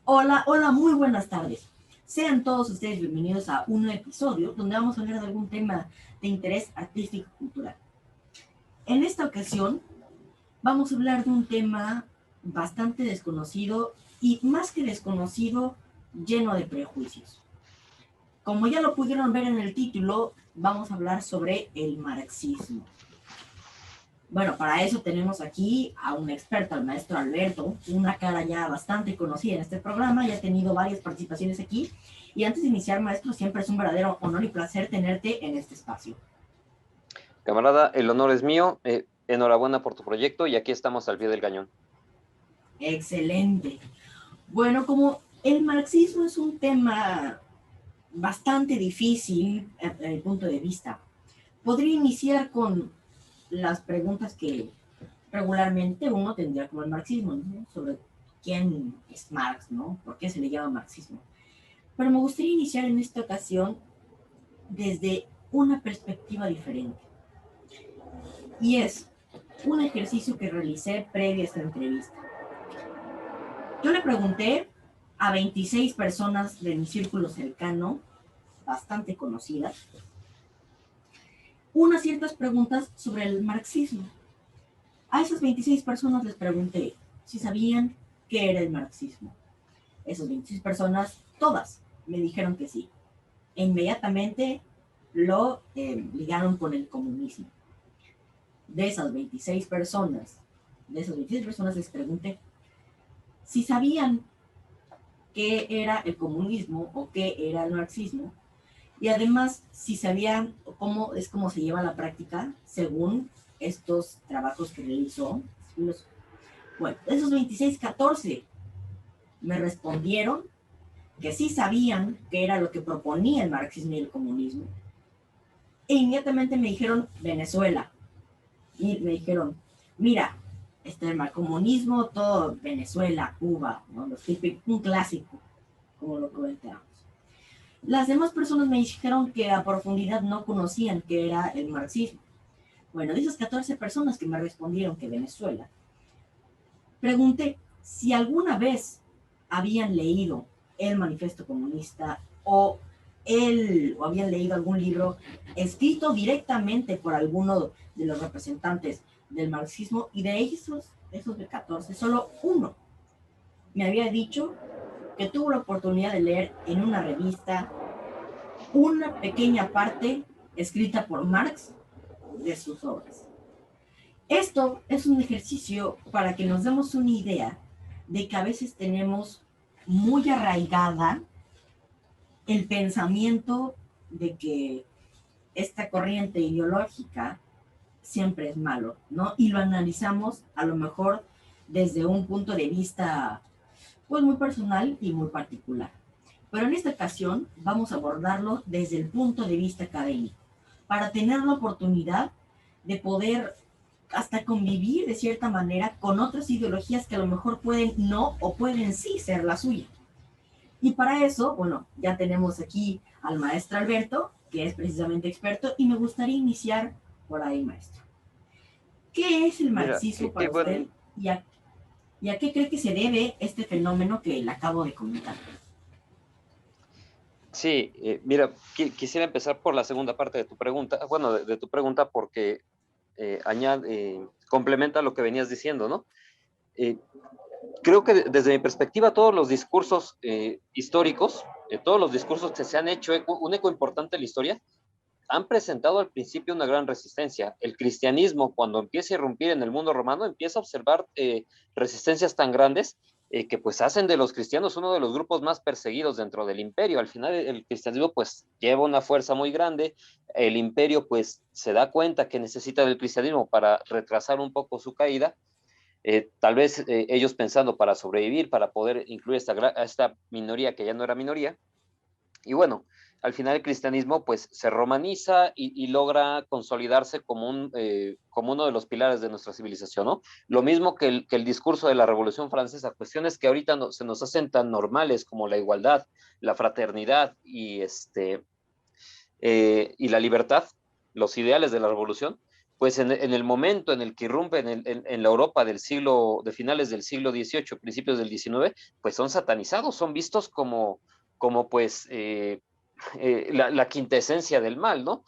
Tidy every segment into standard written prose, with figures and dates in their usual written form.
Hola, hola, muy buenas tardes. Sean todos ustedes bienvenidos a un nuevo episodio donde vamos a hablar de algún tema de interés artístico y cultural. En esta ocasión vamos a hablar de un tema bastante desconocido y más que desconocido, lleno de prejuicios. Como ya lo pudieron ver en el título, vamos a hablar sobre el marxismo. Bueno, para eso tenemos aquí a un experto, al maestro Alberto, una cara ya bastante conocida en este programa, ya ha tenido varias participaciones aquí. Y antes de iniciar, maestro, siempre es un verdadero honor y placer tenerte en este espacio. Camarada, el honor es mío. Enhorabuena por tu proyecto y aquí estamos al pie del cañón. Excelente. Bueno, como el marxismo es un tema bastante difícil desde el punto de vista, podría iniciar con las preguntas que regularmente uno tendría como el marxismo, ¿no? Sobre quién es Marx, ¿no? ¿Por qué se le llama marxismo? Pero me gustaría iniciar en esta ocasión desde una perspectiva diferente. Y es un ejercicio que realicé previo a esta entrevista. Yo le pregunté a 26 personas de mi círculo cercano, bastante conocidas, unas ciertas preguntas sobre el marxismo. A esas 26 personas les pregunté si sabían qué era el marxismo. Esas 26 personas, todas, me dijeron que sí. E inmediatamente lo ligaron con el comunismo. De esas 26 personas, les pregunté si sabían qué era el comunismo o qué era el marxismo y además si sabían cómo es cómo se lleva a la práctica según estos trabajos que realizó. Bueno, de esos 26, 14 me respondieron que sí sabían qué era lo que proponía el marxismo y el comunismo. E inmediatamente me dijeron Venezuela. Y me dijeron, mira, el comunismo, todo Venezuela, Cuba, ¿no? Los típicos, un clásico, como lo comentábamos. Las demás personas me dijeron que a profundidad no conocían qué era el marxismo. Bueno, de esas 14 personas que me respondieron que Venezuela, pregunté si alguna vez habían leído el manifiesto comunista o habían leído algún libro escrito directamente por alguno de los representantes del marxismo, y de esos de 14, solo uno me había dicho que tuvo la oportunidad de leer en una revista una pequeña parte escrita por Marx de sus obras. Esto es un ejercicio para que nos demos una idea de que a veces tenemos muy arraigada el pensamiento de que esta corriente ideológica siempre es malo, ¿no? Y lo analizamos a lo mejor desde un punto de vista pues muy personal y muy particular. Pero en esta ocasión vamos a abordarlo desde el punto de vista académico, para tener la oportunidad de poder hasta convivir de cierta manera con otras ideologías que a lo mejor pueden no o pueden sí ser la suya. Y para eso, bueno, ya tenemos aquí al maestro Alberto, que es precisamente experto, y me gustaría iniciar por ahí, maestro. ¿Qué es el Mira, marxismo qué para usted buen. y a qué cree que se debe este fenómeno que le acabo de comentar? Sí, mira, quisiera empezar por la segunda parte de tu pregunta, bueno, de tu pregunta porque complementa lo que venías diciendo, ¿no? Eh, Creo que desde mi perspectiva todos los discursos históricos, todos los discursos que se han hecho un eco importante en la historia, han presentado al principio una gran resistencia. El cristianismo, cuando empieza a irrumpir en el mundo romano, empieza a observar resistencias tan grandes que pues hacen de los cristianos uno de los grupos más perseguidos dentro del imperio. Al final el cristianismo pues lleva una fuerza muy grande, el imperio pues se da cuenta que necesita del cristianismo para retrasar un poco su caída, tal vez ellos pensando para sobrevivir, para poder incluir a esta minoría que ya no era minoría, y bueno, al final el cristianismo pues se romaniza y logra consolidarse como uno de los pilares de nuestra civilización, ¿no? Lo mismo que el discurso de la Revolución Francesa, cuestiones que ahorita se nos hacen tan normales como la igualdad, la fraternidad y la libertad, los ideales de la revolución, pues en el momento en el que irrumpe en la Europa de finales del siglo XVIII, principios del XIX, pues son satanizados, son vistos como pues la quintesencia del mal, ¿no?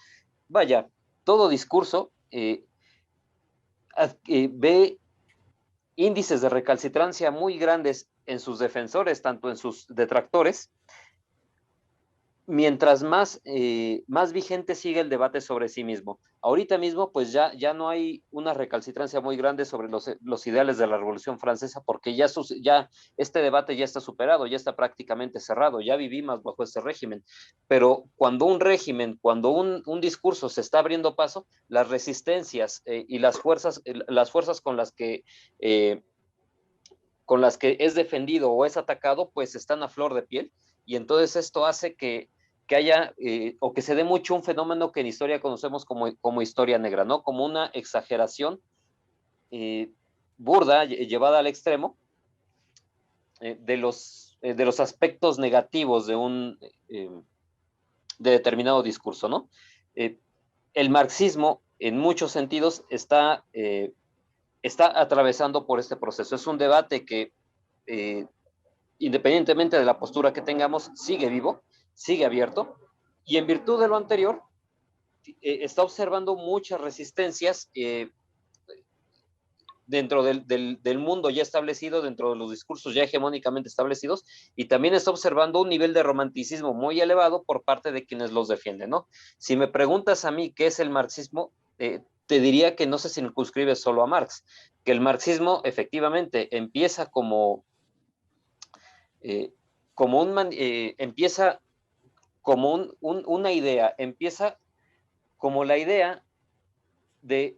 Vaya, todo discurso ve índices de recalcitrancia muy grandes en sus defensores, tanto en sus detractores, mientras más vigente sigue el debate sobre sí mismo. Ahorita mismo, pues ya no hay una recalcitrancia muy grande sobre los ideales de la Revolución Francesa, porque ya este debate ya está superado, ya está prácticamente cerrado, ya vivimos bajo este régimen. Pero cuando un discurso se está abriendo paso, las resistencias y las fuerzas con las que es defendido o es atacado, pues están a flor de piel, y entonces esto hace que haya, o que se dé mucho un fenómeno que en historia conocemos como historia negra, ¿no? Como una exageración burda, llevada al extremo, de los aspectos negativos de determinado discurso, ¿no? El marxismo, en muchos sentidos, está atravesando por este proceso. Es un debate que, independientemente de la postura que tengamos, sigue vivo, sigue abierto, y en virtud de lo anterior, está observando muchas resistencias dentro del mundo ya establecido, dentro de los discursos ya hegemónicamente establecidos, y también está observando un nivel de romanticismo muy elevado por parte de quienes los defienden, ¿no? Si me preguntas a mí qué es el marxismo, te diría que no se circunscribe solo a Marx, que el marxismo efectivamente empieza empieza como una idea, empieza como la idea de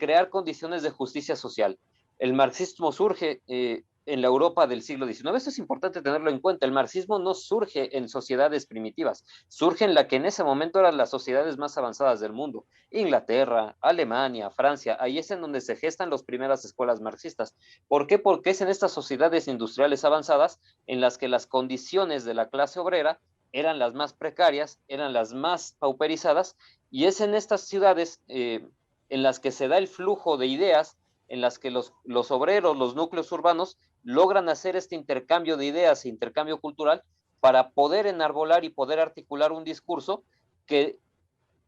crear condiciones de justicia social. El marxismo surge en la Europa del siglo XIX. Esto es importante tenerlo en cuenta. El marxismo no surge en sociedades primitivas, surge en la que en ese momento eran las sociedades más avanzadas del mundo. Inglaterra, Alemania, Francia, ahí es en donde se gestan las primeras escuelas marxistas. ¿Por qué? Porque es en estas sociedades industriales avanzadas en las que las condiciones de la clase obrera eran las más precarias, eran las más pauperizadas, y es en estas ciudades en las que se da el flujo de ideas, en las que los obreros, los núcleos urbanos, logran hacer este intercambio de ideas e intercambio cultural para poder enarbolar y poder articular un discurso que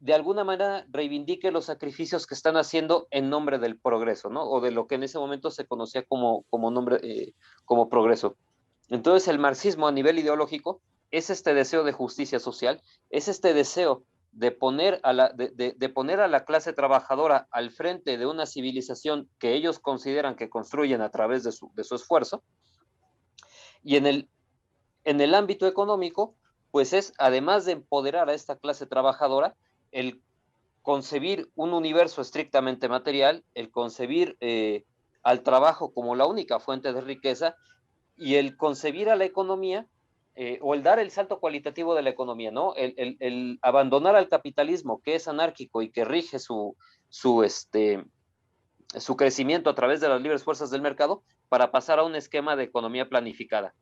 de alguna manera reivindique los sacrificios que están haciendo en nombre del progreso, ¿no? O de lo que en ese momento se conocía como progreso. Entonces el marxismo a nivel ideológico es este deseo de justicia social, es este deseo de poner a la clase trabajadora al frente de una civilización que ellos consideran que construyen a través de su esfuerzo. Y en el ámbito económico, pues es, además de empoderar a esta clase trabajadora, el concebir un universo estrictamente material, el concebir al trabajo como la única fuente de riqueza, y el concebir a la economía o el dar el salto cualitativo de la economía, ¿no? El abandonar al capitalismo, que es anárquico y que rige su crecimiento a través de las libres fuerzas del mercado, para pasar a un esquema de economía planificada.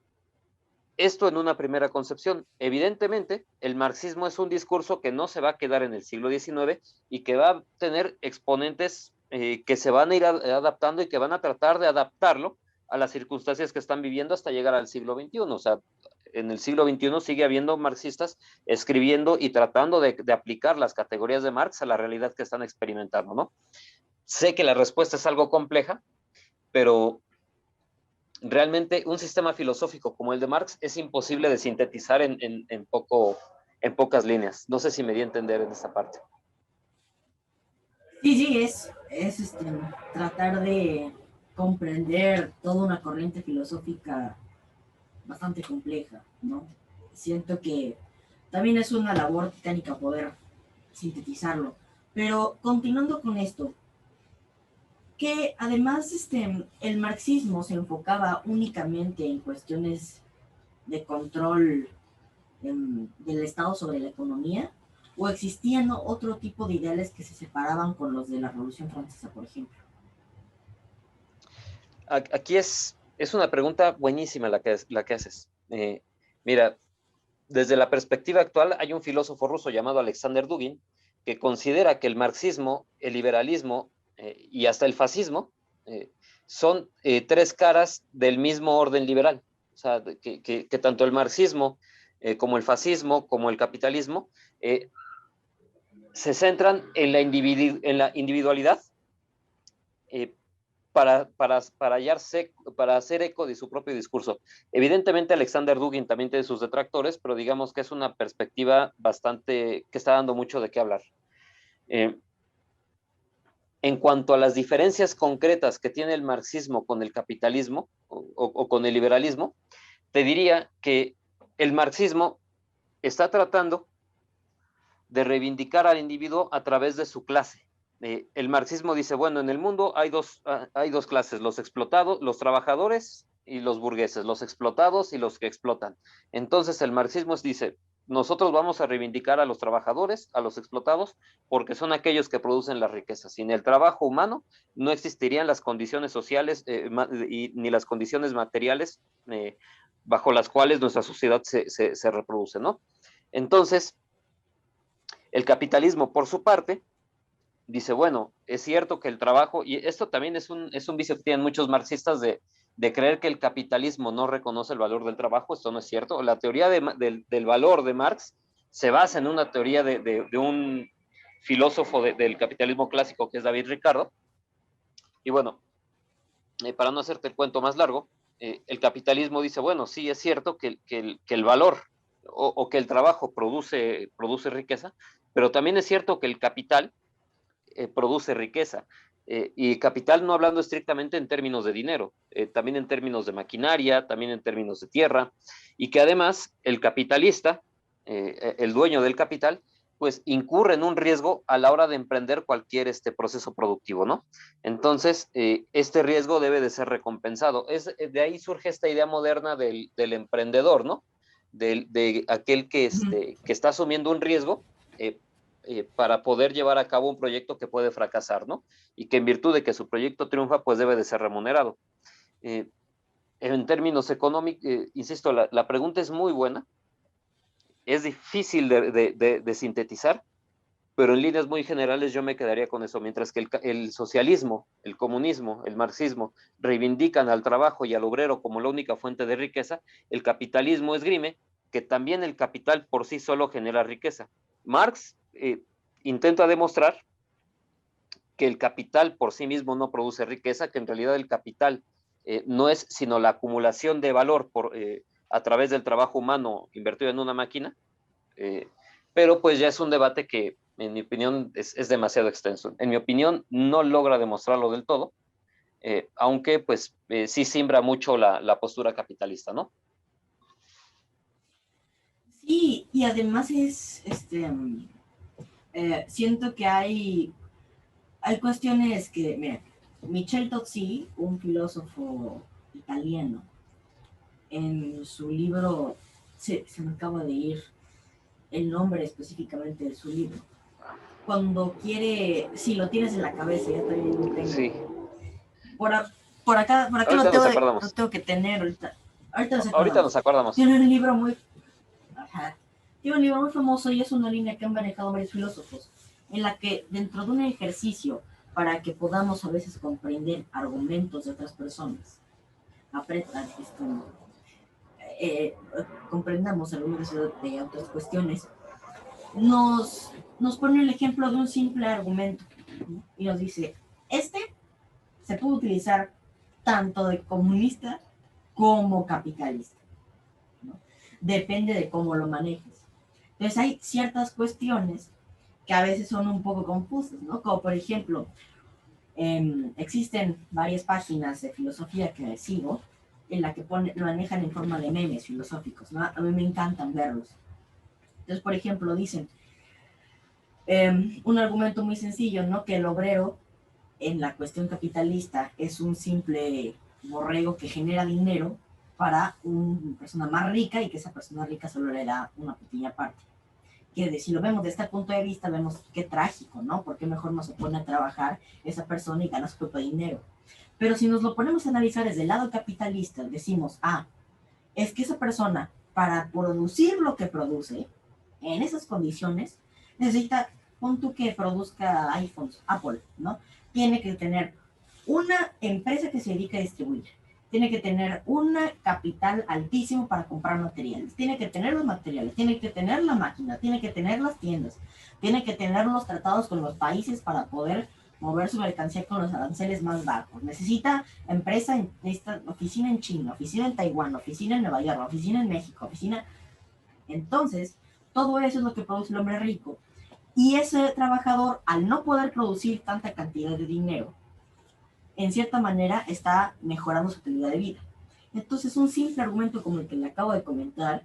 Esto en una primera concepción. Evidentemente, el marxismo es un discurso que no se va a quedar en el siglo XIX y que va a tener exponentes que se van a ir adaptando y que van a tratar de adaptarlo a las circunstancias que están viviendo hasta llegar al siglo XXI. O sea, en el siglo XXI sigue habiendo marxistas escribiendo y tratando de aplicar las categorías de Marx a la realidad que están experimentando, ¿no? Sé que la respuesta es algo compleja, pero realmente un sistema filosófico como el de Marx es imposible de sintetizar en pocas líneas. No sé si me di a entender en esta parte. Sí, es tratar de comprender toda una corriente filosófica bastante compleja, ¿no? Siento que también es una labor titánica poder sintetizarlo. Pero continuando con esto, que además el marxismo se enfocaba únicamente en cuestiones de control del Estado sobre la economía, o existían otro tipo de ideales que se separaban con los de la Revolución Francesa, por ejemplo. Aquí es una pregunta buenísima la que haces. Mira, desde la perspectiva actual hay un filósofo ruso llamado Alexander Dugin que considera que el marxismo, el liberalismo y hasta el fascismo son tres caras del mismo orden liberal. O sea, que tanto el marxismo como el fascismo, como el capitalismo, se centran en la individualidad para hacer eco de su propio discurso. Evidentemente Alexander Dugin también tiene sus detractores, pero digamos que es una perspectiva bastante, que está dando mucho de qué hablar. En cuanto a las diferencias concretas que tiene el marxismo con el capitalismo o con el liberalismo, te diría que el marxismo está tratando de reivindicar al individuo a través de su clase. El marxismo dice, bueno, en el mundo hay dos clases, los explotados, los trabajadores y los burgueses, los explotados y los que explotan. Entonces el marxismo dice, nosotros vamos a reivindicar a los trabajadores, a los explotados, porque son aquellos que producen la riqueza. Sin el trabajo humano no existirían las condiciones sociales ni las condiciones materiales bajo las cuales nuestra sociedad se reproduce, ¿no? Entonces, el capitalismo, por su parte, dice, bueno, es cierto que el trabajo, y esto también es un vicio que tienen muchos marxistas de creer que el capitalismo no reconoce el valor del trabajo. Esto no es cierto. La teoría del valor de Marx se basa en una teoría de un filósofo del capitalismo clásico que es David Ricardo. Y bueno, para no hacerte el cuento más largo, el capitalismo dice, bueno, sí es cierto que el valor o que el trabajo produce riqueza, pero también es cierto que el capital produce riqueza. Y capital no hablando estrictamente en términos de dinero, también en términos de maquinaria, también en términos de tierra, y que además el capitalista, el dueño del capital, pues incurre en un riesgo a la hora de emprender cualquier proceso productivo, ¿no? Entonces, este riesgo debe de ser recompensado. De ahí surge esta idea moderna del emprendedor, ¿no? De aquel que está asumiendo un riesgo para poder llevar a cabo un proyecto que puede fracasar, ¿no? Y que en virtud de que su proyecto triunfa, pues debe de ser remunerado. En términos económicos, insisto, la pregunta es muy buena, es difícil de sintetizar, pero en líneas muy generales yo me quedaría con eso, mientras que el socialismo, el comunismo, el marxismo reivindican al trabajo y al obrero como la única fuente de riqueza, el capitalismo esgrime que también el capital por sí solo genera riqueza. Marx intenta demostrar que el capital por sí mismo no produce riqueza, que en realidad el capital no es sino la acumulación de valor a través del trabajo humano invertido en una máquina, pero pues ya es un debate que en mi opinión es demasiado extenso. En mi opinión no logra demostrarlo del todo, aunque pues sí simbra mucho la postura capitalista, ¿no? Sí, y además siento que hay cuestiones que, mira, Michel Tozzi, un filósofo italiano, en su libro, se me acaba de ir el nombre específicamente de su libro. Cuando quiere, si lo tienes en la cabeza, ya también lo tengo. Sí. Por acá lo tengo que tener ahorita. Ahorita nos acordamos. Tiene un libro muy... Ajá. Tiene un libro muy famoso y es una línea que han manejado varios filósofos, en la que dentro de un ejercicio para que podamos a veces comprender argumentos de otras personas, comprendamos algunos de otras cuestiones, nos pone el ejemplo de un simple argumento, ¿no? Y nos dice, se puede utilizar tanto de comunista como capitalista, ¿no? Depende de cómo lo manejes. Entonces hay ciertas cuestiones que a veces son un poco confusas, ¿no? Como por ejemplo, existen varias páginas de filosofía que sigo en la que lo manejan en forma de memes filosóficos, ¿no? A mí me encantan verlos. Entonces, por ejemplo, dicen un argumento muy sencillo, ¿no? Que el obrero en la cuestión capitalista es un simple borrego que genera dinero para una persona más rica y que esa persona rica solo le da una pequeña parte. Que si lo vemos desde este punto de vista, vemos qué trágico, ¿no? Porque mejor no se pone a trabajar esa persona y gana su propio dinero. Pero si nos lo ponemos a analizar desde el lado capitalista, decimos, es que esa persona, para producir lo que produce, en esas condiciones, necesita pon tú que produzca iPhones, Apple, ¿no? Tiene que tener una empresa que se dedica a distribuir, tiene que tener un capital altísimo para comprar materiales, tiene que tener los materiales, tiene que tener la máquina, tiene que tener las tiendas, tiene que tener los tratados con los países para poder mover su mercancía con los aranceles más bajos. Necesita empresa, necesita oficina en China, oficina en Taiwán, oficina en Nueva York, oficina en México, oficina... Entonces, todo eso es lo que produce el hombre rico. Y ese trabajador, al no poder producir tanta cantidad de dinero, en cierta manera está mejorando su calidad de vida. Entonces, un simple argumento como el que le acabo de comentar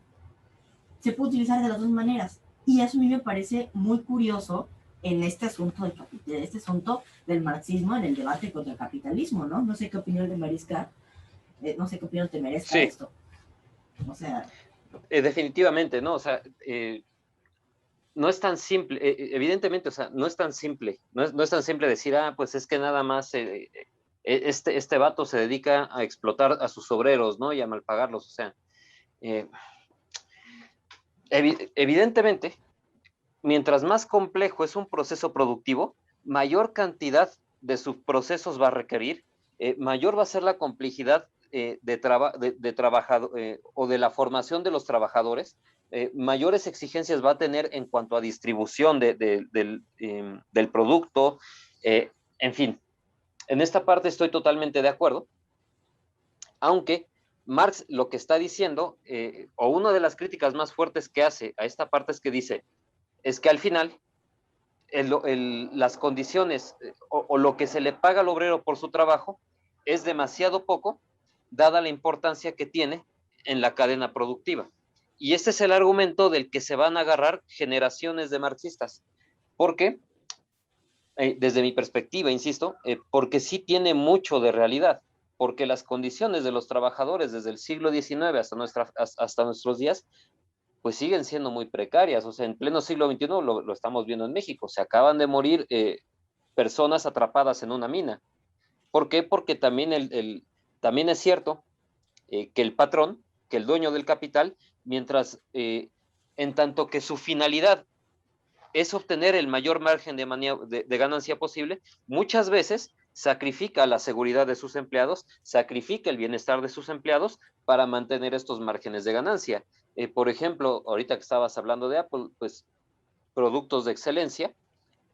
se puede utilizar de las dos maneras. Y eso a mí me parece muy curioso en este asunto del marxismo, en el debate contra el capitalismo, ¿no? No sé qué opinión te merezca, no sé qué opinión te merezca Sí. esto. O sea... definitivamente, ¿no? O sea, no es tan simple, evidentemente, o sea, no es tan simple, no es tan simple decir, pues es que nada más este vato se dedica a explotar a sus obreros, ¿no? Y a malpagarlos, o sea, evidentemente, mientras más complejo es un proceso productivo, mayor cantidad de subprocesos va a requerir, mayor va a ser la complejidad de trabajador o de la formación de los trabajadores, mayores exigencias va a tener en cuanto a distribución del producto, en fin, en esta parte estoy totalmente de acuerdo, aunque Marx lo que está diciendo, o una de las críticas más fuertes que hace a esta parte es que dice, es que al final las condiciones o lo que se le paga al obrero por su trabajo es demasiado poco, dada la importancia que tiene en la cadena productiva. Y este es el argumento del que se van a agarrar generaciones de marxistas. Porque, desde mi perspectiva, insisto, porque sí tiene mucho de realidad, porque las condiciones de los trabajadores desde el siglo XIX hasta nuestros días pues siguen siendo muy precarias. O sea, en pleno siglo XXI lo estamos viendo en México. Se acaban de morir personas atrapadas en una mina. ¿Por qué? Porque también es cierto que el patrón, que el dueño del capital, mientras, en tanto que su finalidad es obtener el mayor margen de ganancia posible, muchas veces sacrifica la seguridad de sus empleados, sacrifica el bienestar de sus empleados para mantener estos márgenes de ganancia. Por ejemplo, ahorita que estabas hablando de Apple, pues productos de excelencia,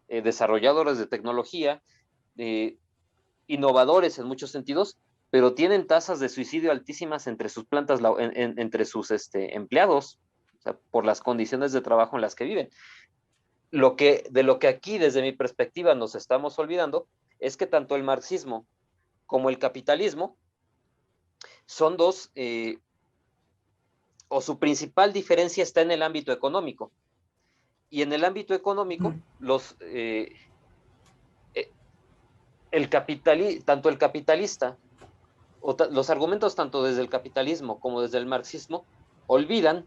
desarrolladores de tecnología, innovadores en muchos sentidos, pero tienen tasas de suicidio altísimas entre sus plantas, entre sus empleados, o sea, por las condiciones de trabajo en las que viven. De lo que aquí, desde mi perspectiva, nos estamos olvidando, es que tanto el marxismo como el capitalismo son dos, o su principal diferencia está en el ámbito económico. Y en el ámbito económico, tanto el capitalista, los argumentos tanto desde el capitalismo como desde el marxismo, olvidan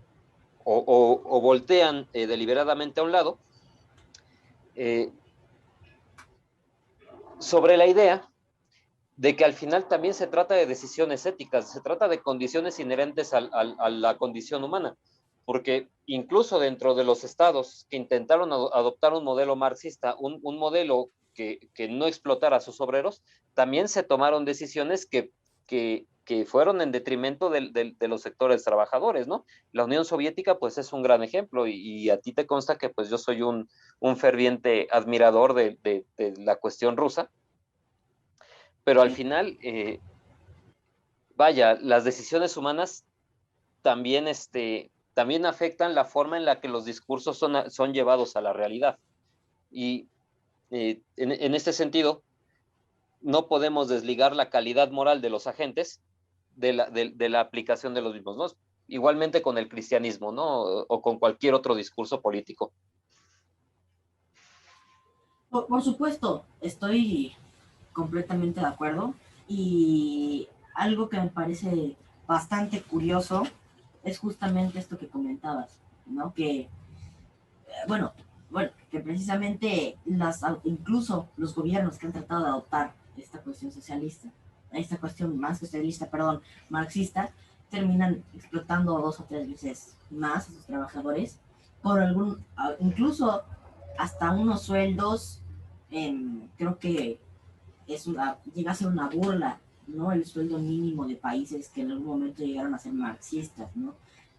o voltean deliberadamente a un lado sobre la idea de que al final también se trata de decisiones éticas, se trata de condiciones inherentes a la condición humana, porque incluso dentro de los estados que intentaron adoptar un modelo marxista, un modelo que no explotara a sus obreros, también se tomaron decisiones que fueron en detrimento de los sectores trabajadores, ¿no? La Unión Soviética, pues, es un gran ejemplo, y a ti te consta que, pues, yo soy un ferviente admirador de la cuestión rusa, pero al final, vaya, las decisiones humanas también, también afectan la forma en la que los discursos son llevados a la realidad. Y en este sentido, no podemos desligar la calidad moral de los agentes de la aplicación de los mismos, ¿no? Igualmente con el cristianismo, ¿no? O con cualquier otro discurso político. Por supuesto, estoy completamente de acuerdo. Y algo que me parece bastante curioso es justamente esto que comentabas, ¿no? Que, bueno, que precisamente incluso los gobiernos que han tratado de adoptar esta cuestión socialista, esta cuestión más socialista, perdón, marxista, terminan explotando 2 o 3 veces más a sus trabajadores por incluso hasta unos sueldos, creo que llega a ser una burla, ¿no? El sueldo mínimo de países que en algún momento llegaron a ser marxistas, ¿no?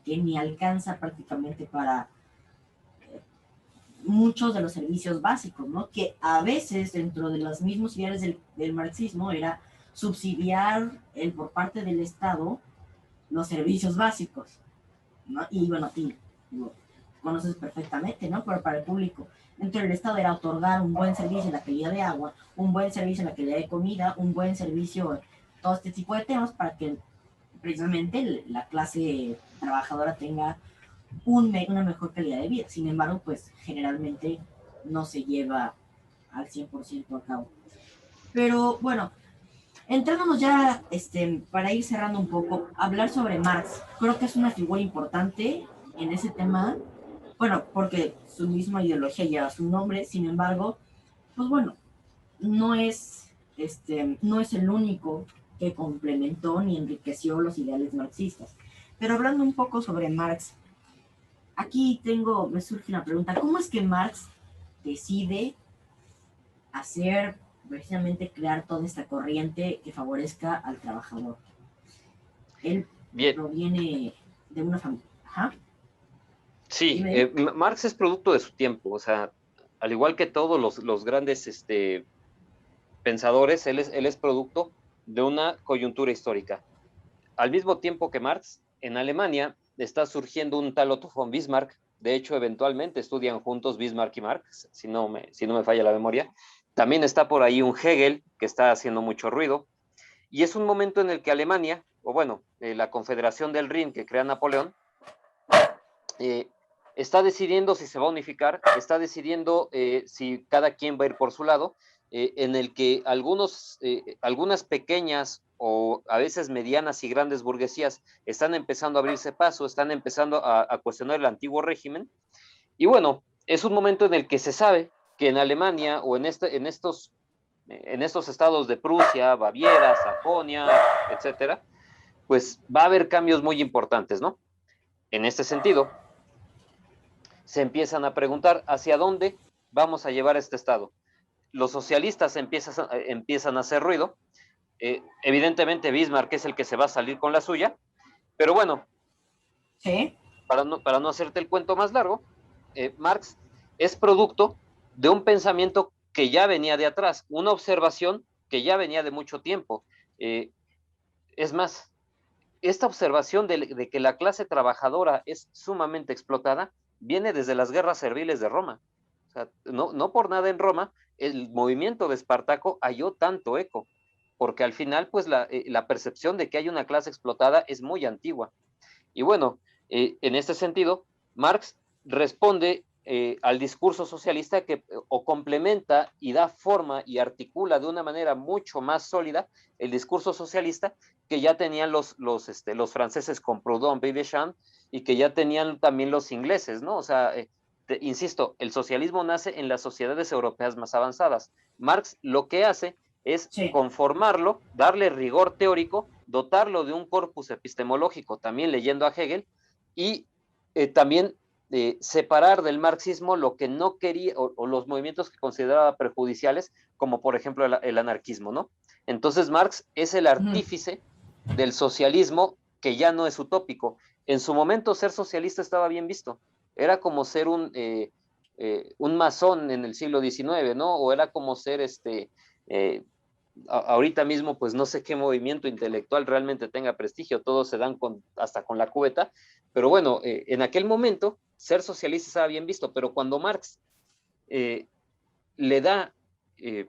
Que ni alcanza prácticamente para muchos de los servicios básicos, ¿no? Que a veces dentro de los mismos ideales del marxismo era subsidiar por parte del Estado los servicios básicos, ¿no? Y bueno, tú lo conoces perfectamente, ¿no? Pero para el público, dentro del Estado era otorgar un buen servicio en la calidad de agua, un buen servicio en la calidad de comida, un buen servicio, todo este tipo de temas para que precisamente la clase trabajadora tenga una mejor calidad de vida. Sin embargo, pues generalmente no se lleva al 100% a cabo. Pero bueno, entrándonos ya, para ir cerrando un poco, hablar sobre Marx. Creo que es una figura importante en ese tema, bueno, porque su misma ideología lleva su nombre, sin embargo, pues bueno, no es, no es el único que complementó ni enriqueció los ideales marxistas. Pero hablando un poco sobre Marx, aquí me surge una pregunta, ¿cómo es que Marx decide hacer, precisamente crear toda esta corriente que favorezca al trabajador? Él Bien, proviene de una familia. Ajá. sí, Dime. Marx es producto de su tiempo, o sea, al igual que todos los grandes pensadores, él es producto de una coyuntura histórica. Al mismo tiempo que Marx, en Alemania está surgiendo un tal Otto von Bismarck. De hecho, eventualmente estudian juntos Bismarck y Marx, si no me falla la memoria. También está por ahí un Hegel que está haciendo mucho ruido. Y es un momento en el que Alemania, o bueno, la Confederación del Rin que crea Napoleón, eh, está decidiendo si se va a unificar, está decidiendo si cada quien va a ir por su lado, en el que algunas pequeñas o a veces medianas y grandes burguesías están empezando a abrirse paso, están empezando a cuestionar el antiguo régimen. Y bueno, es un momento en el que se sabe que en Alemania o en estos estados de Prusia, Baviera, Sajonia, etcétera, pues va a haber cambios muy importantes, ¿no? En este sentido, se empiezan a preguntar hacia dónde vamos a llevar este Estado. Los socialistas empiezan a hacer ruido. Evidentemente Bismarck es el que se va a salir con la suya, pero bueno, Sí. para no hacerte el cuento más largo, Marx es producto de un pensamiento que ya venía de atrás, una observación que ya venía de mucho tiempo. Eh, es más, esta observación de que la clase trabajadora es sumamente explotada viene desde las guerras serviles de Roma. O sea, no por nada en Roma el movimiento de Espartaco halló tanto eco, porque al final pues la percepción de que hay una clase explotada es muy antigua. Y bueno, en este sentido, Marx responde al discurso socialista que o complementa y da forma y articula de una manera mucho más sólida el discurso socialista que ya tenían los franceses con Proudhon y Deschamps y que ya tenían también los ingleses, ¿no? O sea, insisto, el socialismo nace en las sociedades europeas más avanzadas. Marx lo que hace es Sí. conformarlo, darle rigor teórico, dotarlo de un corpus epistemológico, también leyendo a Hegel, y también separar del marxismo lo que no quería o los movimientos que consideraba perjudiciales, como por ejemplo el anarquismo, ¿no? Entonces Marx es el Ujú. artífice del socialismo que ya no es utópico. En su momento ser socialista estaba bien visto. Era como ser un masón en el siglo XIX, ¿no? O era como ser ahorita mismo, pues no sé qué movimiento intelectual realmente tenga prestigio, todos se dan hasta con la cubeta, pero bueno, en aquel momento ser socialista estaba bien visto, pero cuando Marx eh, le, da, eh,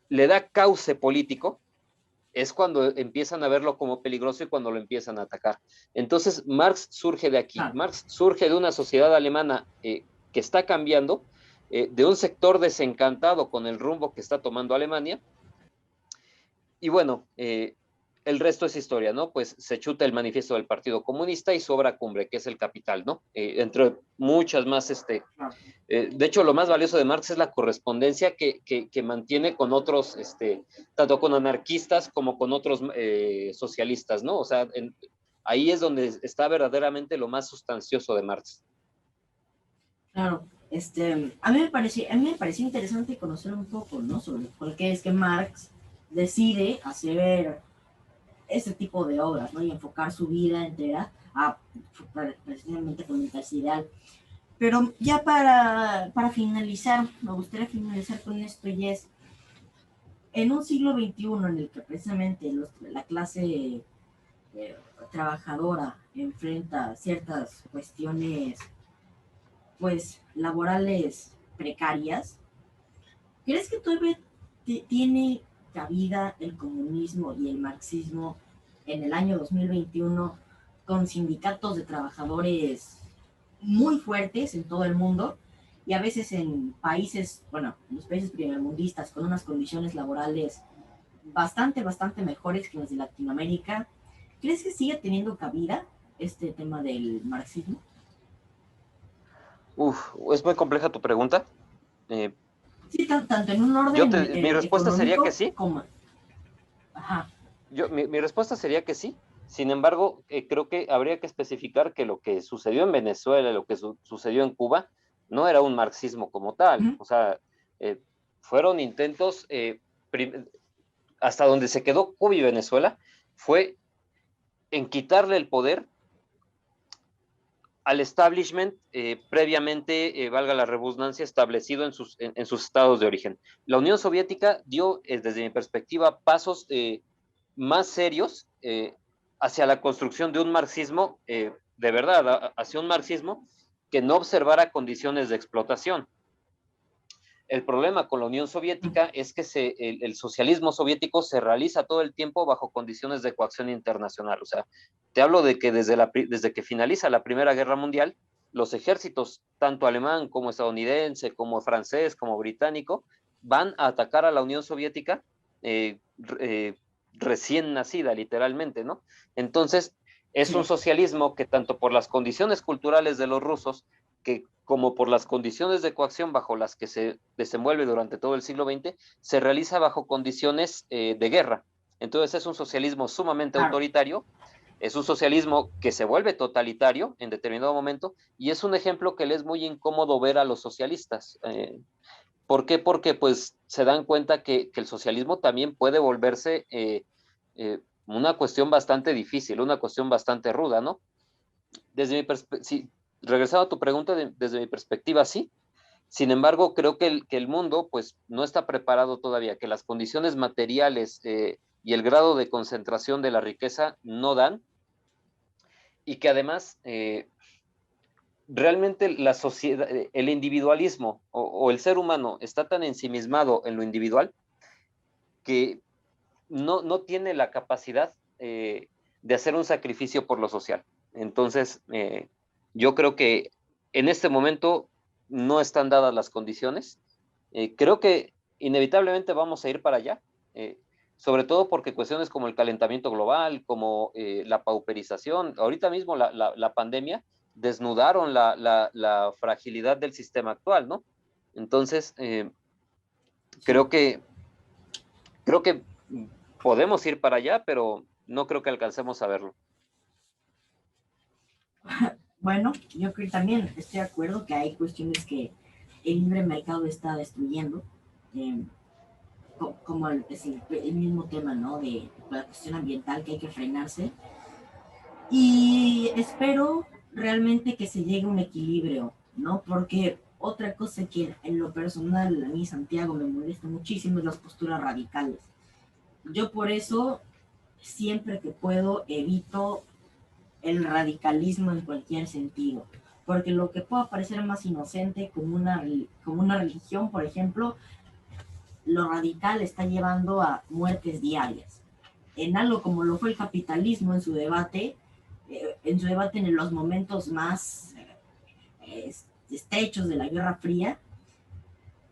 le da cauce político, es cuando empiezan a verlo como peligroso y cuando lo empiezan a atacar. Entonces, Marx surge de aquí. Claro. Marx surge de una sociedad alemana que está cambiando, de un sector desencantado con el rumbo que está tomando Alemania, y bueno, el resto es historia, ¿no? Pues se chuta el manifiesto del Partido Comunista y su obra cumbre, que es el Capital, ¿no? Entre muchas más, Claro. de hecho, lo más valioso de Marx es la correspondencia que mantiene con otros, tanto con anarquistas como con otros socialistas, ¿no? O sea, ahí es donde está verdaderamente lo más sustancioso de Marx. Claro. A mí me pareció interesante conocer un poco, ¿no? Sobre por qué es que Marx decide hacer ese tipo de obras, ¿no? Y enfocar su vida entera a precisamente fomentar ese ideal. Pero ya para finalizar, me gustaría finalizar con esto, y es, en un siglo XXI en el que precisamente la clase trabajadora enfrenta ciertas cuestiones, pues, laborales precarias, ¿crees que todavía tiene cabida el comunismo y el marxismo en el año 2021 con sindicatos de trabajadores muy fuertes en todo el mundo y a veces en países, bueno, en los países primermundistas con unas condiciones laborales bastante mejores que las de Latinoamérica? ¿Crees que sigue teniendo cabida este tema del marxismo? Es muy compleja tu pregunta. Eh, Sí, tanto en un orden mi respuesta sería que económico sí. como... Ajá. Mi respuesta sería que sí. Sin embargo, creo que habría que especificar que lo que sucedió en Venezuela, lo que sucedió en Cuba, no era un marxismo como tal. Uh-huh. O sea, fueron intentos, hasta donde se quedó Cuba y Venezuela, fue en quitarle el poder al establishment previamente, valga la redundancia, establecido en sus estados de origen. La Unión Soviética dio, desde mi perspectiva, pasos más serios hacia la construcción de un marxismo, de verdad, hacia un marxismo que no observara condiciones de explotación. El problema con la Unión Soviética es que el socialismo soviético se realiza todo el tiempo bajo condiciones de coacción internacional. O sea, te hablo de que desde que finaliza la Primera Guerra Mundial, los ejércitos, tanto alemán como estadounidense, como francés, como británico, van a atacar a la Unión Soviética eh, eh, recién nacida, literalmente, ¿no? Entonces, es un Sí. socialismo que tanto por las condiciones culturales de los rusos, que como por las condiciones de coacción bajo las que se desenvuelve durante todo el siglo XX, se realiza bajo condiciones de guerra. Entonces es un socialismo sumamente Claro. autoritario, es un socialismo que se vuelve totalitario en determinado momento y es un ejemplo que le es muy incómodo ver a los socialistas. ¿Por qué? Porque pues se dan cuenta que el socialismo también puede volverse una cuestión bastante difícil, una cuestión bastante ruda, ¿no? Desde mi perspectiva, sí, regresando a tu pregunta, desde mi perspectiva, sí. Sin embargo, creo que el mundo pues no está preparado todavía, que las condiciones materiales y el grado de concentración de la riqueza no dan y que además realmente la sociedad, el individualismo o el ser humano está tan ensimismado en lo individual que no tiene la capacidad de hacer un sacrificio por lo social. Entonces, yo creo que en este momento no están dadas las condiciones. Creo que inevitablemente vamos a ir para allá, sobre todo porque cuestiones como el calentamiento global, como la pauperización, ahorita mismo la pandemia, desnudaron la fragilidad del sistema actual, ¿no? Entonces, Sí. creo que creo que podemos ir para allá, pero no creo que alcancemos a verlo. Bueno, yo creo que también estoy de acuerdo que hay cuestiones que el libre mercado está destruyendo, eh, como el mismo tema, ¿no? De la cuestión ambiental que hay que frenarse. Y espero realmente que se llegue a un equilibrio, ¿no? Porque otra cosa que en lo personal a mí, Santiago, me molesta muchísimo es las posturas radicales. Yo por eso, siempre que puedo, evito el radicalismo en cualquier sentido. Porque lo que pueda parecer más inocente como una religión, por ejemplo, lo radical está llevando a muertes diarias. En algo como lo fue el capitalismo en su debate en los momentos más estrechos de la Guerra Fría,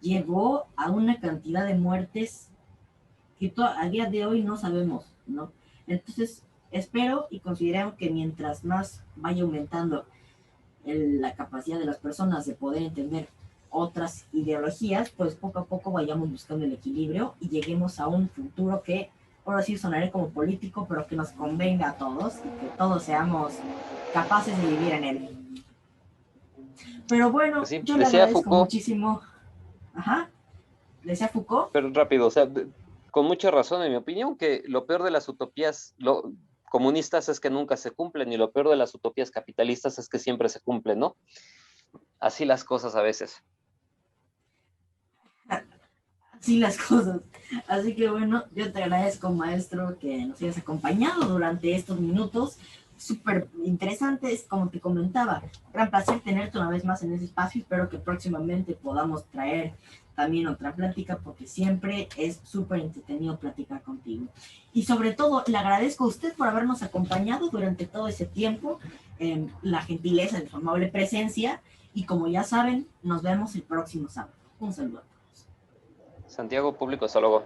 llevó a una cantidad de muertes que a día de hoy no sabemos, ¿no? Entonces, espero y considero que mientras más vaya aumentando la capacidad de las personas de poder entender otras ideologías, pues poco a poco vayamos buscando el equilibrio y lleguemos a un futuro que, ahora sí sonaré como político, pero que nos convenga a todos y que todos seamos capaces de vivir en él. Pero bueno, Pues sí, yo le decía agradezco Foucault, muchísimo. Ajá, decía Foucault. pero rápido, o sea, con mucha razón, en mi opinión, que lo peor de las utopías comunistas es que nunca se cumplen y lo peor de las utopías capitalistas es que siempre se cumplen, ¿no? Así las cosas a veces. Así las cosas. Así que bueno, yo te agradezco, maestro, que nos hayas acompañado durante estos minutos. Súper interesantes, como te comentaba. Gran placer tenerte una vez más en ese espacio. Espero que próximamente podamos traer también otra plática, porque siempre es súper entretenido platicar contigo. Y sobre todo, le agradezco a usted por habernos acompañado durante todo ese tiempo, la gentileza de su amable presencia. Y como ya saben, nos vemos el próximo sábado. Un saludo. Santiago, público, hasta luego.